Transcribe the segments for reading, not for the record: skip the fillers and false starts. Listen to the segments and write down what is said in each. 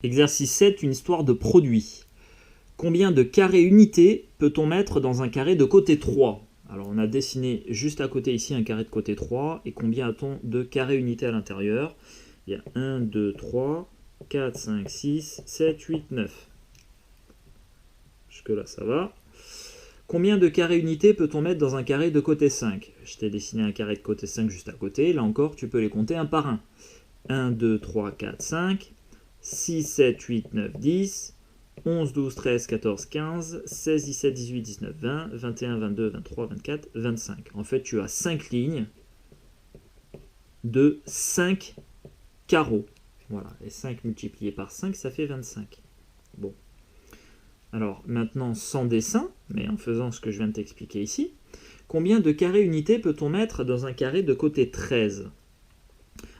Exercice 7, une histoire de produit. Combien de carrés unités peut-on mettre dans un carré de côté 3 ? Alors on a dessiné juste à côté ici un carré de côté 3. Et combien a-t-on de carrés unités à l'intérieur ? Il y a 1, 2, 3, 4, 5, 6, 7, 8, 9. Jusque-là ça va. Combien de carrés unités peut-on mettre dans un carré de côté 5 ? Je t'ai dessiné un carré de côté 5 juste à côté. Là encore, tu peux les compter un par un. 1, 2, 3, 4, 5, 6, 7, 8, 9, 10, 11, 12, 13, 14, 15, 16, 17, 18, 19, 20, 21, 22, 23, 24, 25. En fait, tu as 5 lignes de 5 carreaux. Voilà, et 5 multiplié par 5, ça fait 25. Bon. Alors, maintenant, sans dessin, mais en faisant ce que je viens de t'expliquer ici, combien de carrés unités peut-on mettre dans un carré de côté 13 ?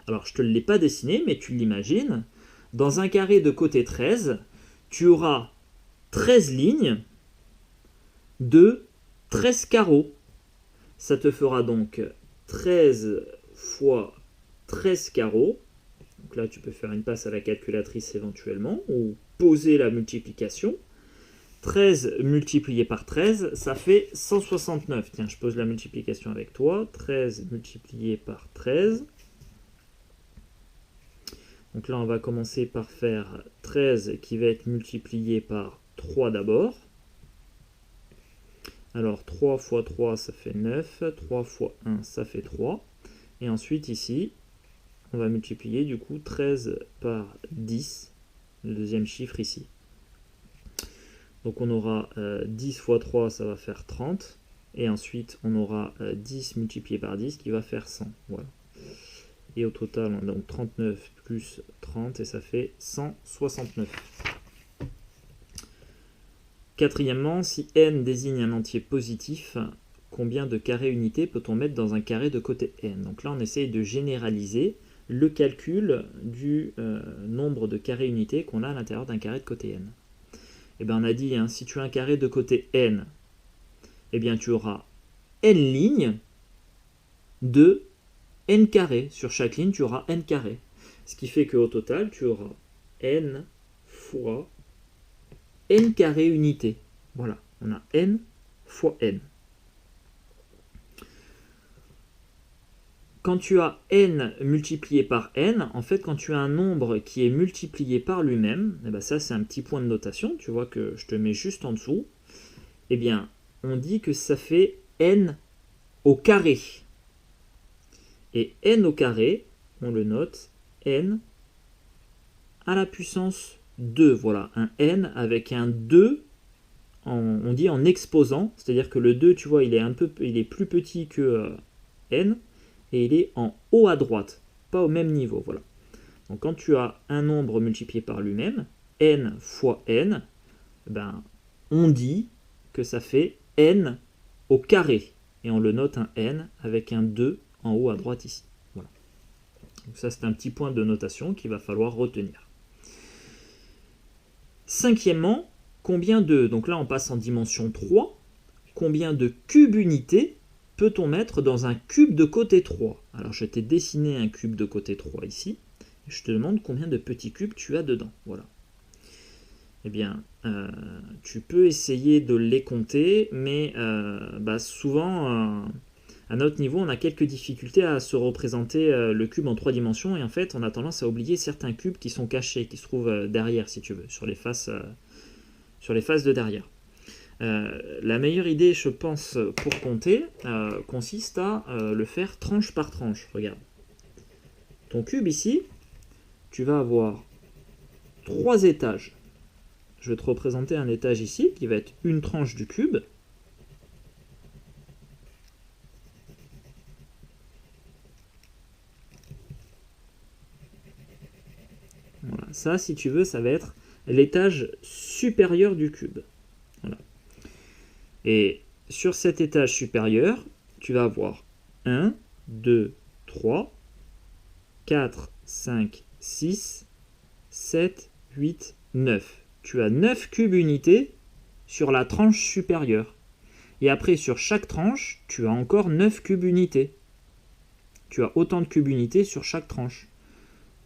Alors, je ne te l'ai pas dessiné, mais tu l'imagines. Dans un carré de côté 13, tu auras 13 lignes de 13 carreaux. Ça te fera donc 13 fois 13 carreaux. Donc là, tu peux faire une passe à la calculatrice éventuellement, ou poser la multiplication. 13 multiplié par 13, ça fait 169. Tiens, je pose la multiplication avec toi. 13 multiplié par 13. Donc là, on va commencer par faire 13 qui va être multiplié par 3 d'abord. Alors 3 fois 3, ça fait 9. 3 fois 1, ça fait 3. Et ensuite, ici, on va multiplier du coup 13 par 10, le deuxième chiffre ici. Donc on aura 10 fois 3, ça va faire 30. Et ensuite, on aura 10 multiplié par 10 qui va faire 100. Voilà. Et au total, on a donc 39 plus 30 et ça fait 169. Quatrièmement, si n désigne un entier positif, combien de carrés unités peut-on mettre dans un carré de côté n ? Donc là, on essaye de généraliser le calcul du nombre de carrés unités qu'on a à l'intérieur d'un carré de côté n. Et bien on a dit, si tu as un carré de côté n, eh bien tu auras n lignes de n carré. Sur chaque ligne, tu auras n carré. Ce qui fait qu'au total, tu auras n fois n carré unités. Voilà, on a n fois n. Quand tu as n multiplié par n, en fait, quand tu as un nombre qui est multiplié par lui-même, eh bien ça c'est un petit point de notation, tu vois que je te mets juste en dessous, eh bien, on dit que ça fait n au carré. Et n au carré, on le note, n à la puissance 2. Voilà, un n avec un 2, on dit en exposant, c'est-à-dire que le 2, tu vois, il est plus petit que n, et il est en haut à droite, pas au même niveau. Voilà. Donc quand tu as un nombre multiplié par lui-même, n fois n, ben, on dit que ça fait n au carré. Et on le note un n avec un 2 en haut à droite ici. Voilà. Donc ça, c'est un petit point de notation qu'il va falloir retenir. Cinquièmement, combien de, donc là on passe en dimension 3, combien de cubes unités peut-on mettre dans un cube de côté 3 ? Alors je t'ai dessiné un cube de côté 3 ici. Je te demande combien de petits cubes tu as dedans. Voilà. Eh bien, tu peux essayer de les compter, mais souvent, à notre niveau, on a quelques difficultés à se représenter le cube en 3 dimensions, et en fait, on a tendance à oublier certains cubes qui sont cachés, qui se trouvent derrière, si tu veux, sur les faces de derrière. La meilleure idée, je pense, pour compter, consiste à le faire tranche par tranche. Regarde. Ton cube ici, tu vas avoir 3 étages. Je vais te représenter un étage ici, qui va être une tranche du cube. Voilà. Ça, si tu veux, ça va être l'étage supérieur du cube. Voilà. Et sur cet étage supérieur, tu vas avoir 1, 2, 3, 4, 5, 6, 7, 8, 9. Tu as 9 cubes unités sur la tranche supérieure. Et après, sur chaque tranche, tu as encore 9 cubes unités. Tu as autant de cubes unités sur chaque tranche.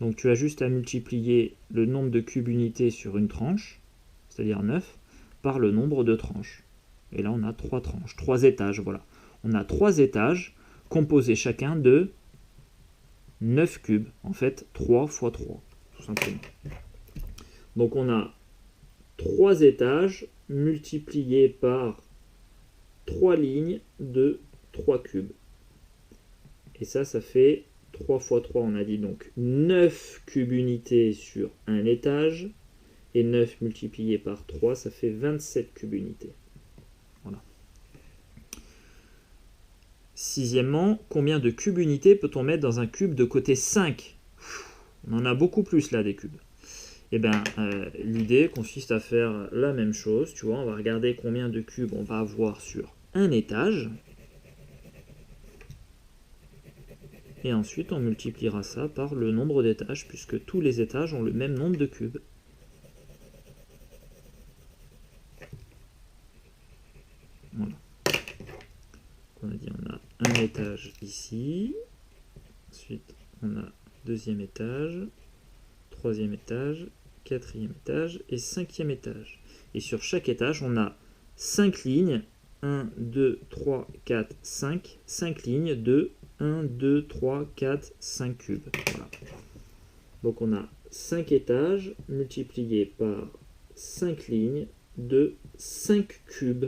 Donc tu as juste à multiplier le nombre de cubes unités sur une tranche, c'est-à-dire 9, par le nombre de tranches. Et là on a 3 tranches, 3 étages, voilà. On a 3 étages composés chacun de 9 cubes, en fait 3 fois 3, tout simplement. Donc on a 3 étages multipliés par 3 lignes de 3 cubes. Et ça fait 3 fois 3, on a dit donc 9 cubes unités sur un étage. Et 9 multiplié par 3, ça fait 27 cubes unités. Voilà. Sixièmement, combien de cubes unités peut-on mettre dans un cube de côté 5? On en a beaucoup plus là des cubes. Et bien, l'idée consiste à faire la même chose. Tu vois, on va regarder combien de cubes on va avoir sur un étage. Et ensuite, on multipliera ça par le nombre d'étages, puisque tous les étages ont le même nombre de cubes. Voilà. On a dit, on a un étage ici. Ensuite, on a deuxième étage, troisième étage, quatrième étage et cinquième étage. Et sur chaque étage, on a 5 lignes. 1, 2, 3, 4, 5. 5 lignes de 1, 2, 3, 4, 5 cubes. Voilà. Donc on a 5 étages multipliés par 5 lignes de 5 cubes.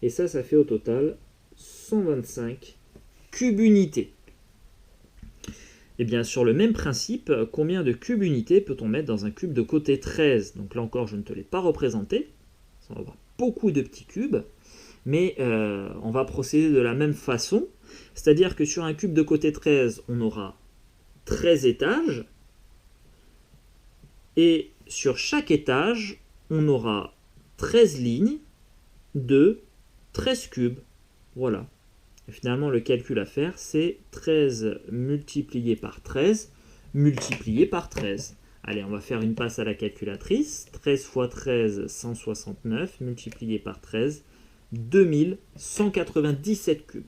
Et ça fait au total 125 cubes unités. Et bien sur le même principe, combien de cubes unités peut-on mettre dans un cube de côté 13? Donc là encore, je ne te l'ai pas représenté. On va avoir beaucoup de petits cubes. Mais on va procéder de la même façon. C'est-à-dire que sur un cube de côté 13, on aura 13 étages. Et sur chaque étage, on aura 13 lignes de 13 cubes. Voilà. Et finalement, le calcul à faire, c'est 13 multiplié par 13 multiplié par 13. Allez, on va faire une passe à la calculatrice. 13 fois 13, 169, multiplié par 13, 2197 cubes.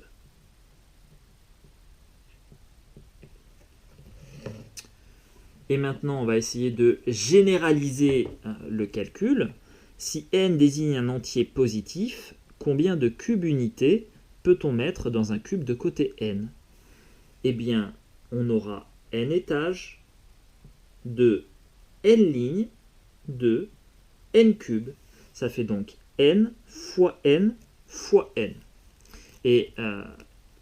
Et maintenant, on va essayer de généraliser le calcul. Si n désigne un entier positif, combien de cubes unités peut-on mettre dans un cube de côté n? Eh bien, on aura n étages de n lignes de n cubes. Ça fait donc n fois n fois n. Et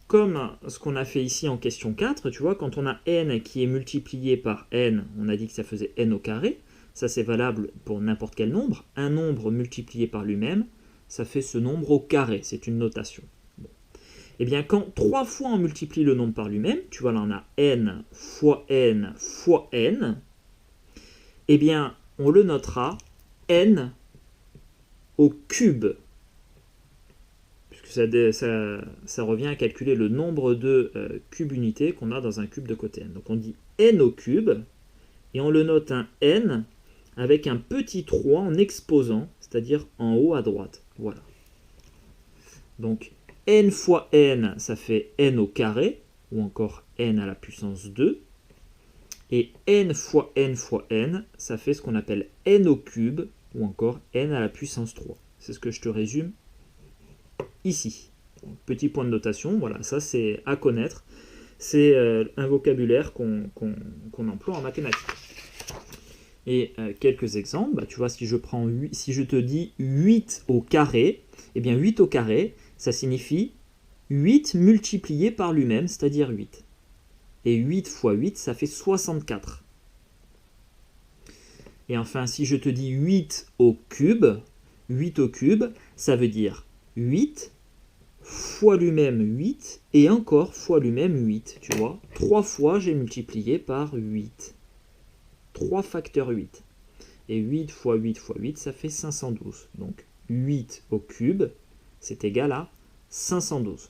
comme ce qu'on a fait ici en question 4, tu vois, quand on a n qui est multiplié par n, on a dit que ça faisait n au carré. Ça, c'est valable pour n'importe quel nombre. Un nombre multiplié par lui-même, ça fait ce nombre au carré. C'est une notation. Bon. Eh bien, quand 3 fois on multiplie le nombre par lui-même, tu vois, là, on a n fois n fois n, eh bien, on le notera n au cube. Puisque ça revient à calculer le nombre de cubes unités qu'on a dans un cube de côté n. Donc, on dit n au cube, et on le note un n avec un petit 3 en exposant, c'est-à-dire en haut à droite. Voilà. Donc, n fois n, ça fait n au carré, ou encore n à la puissance 2. Et n fois n fois n, ça fait ce qu'on appelle n au cube, ou encore n à la puissance 3. C'est ce que je te résume ici. Petit point de notation, voilà, ça c'est à connaître. C'est un vocabulaire qu'on emploie en mathématiques. Et quelques exemples, bah, tu vois, si je te dis 8 au carré, eh bien 8 au carré, ça signifie 8 multiplié par lui-même, c'est-à-dire 8. Et 8 fois 8, ça fait 64. Et enfin, si je te dis 8 au cube, ça veut dire 8 fois lui-même 8, et encore fois lui-même 8, tu vois. 3 fois, j'ai multiplié par 8. 3 facteur 8. Et 8 fois 8 fois 8, ça fait 512. Donc 8 au cube, c'est égal à 512.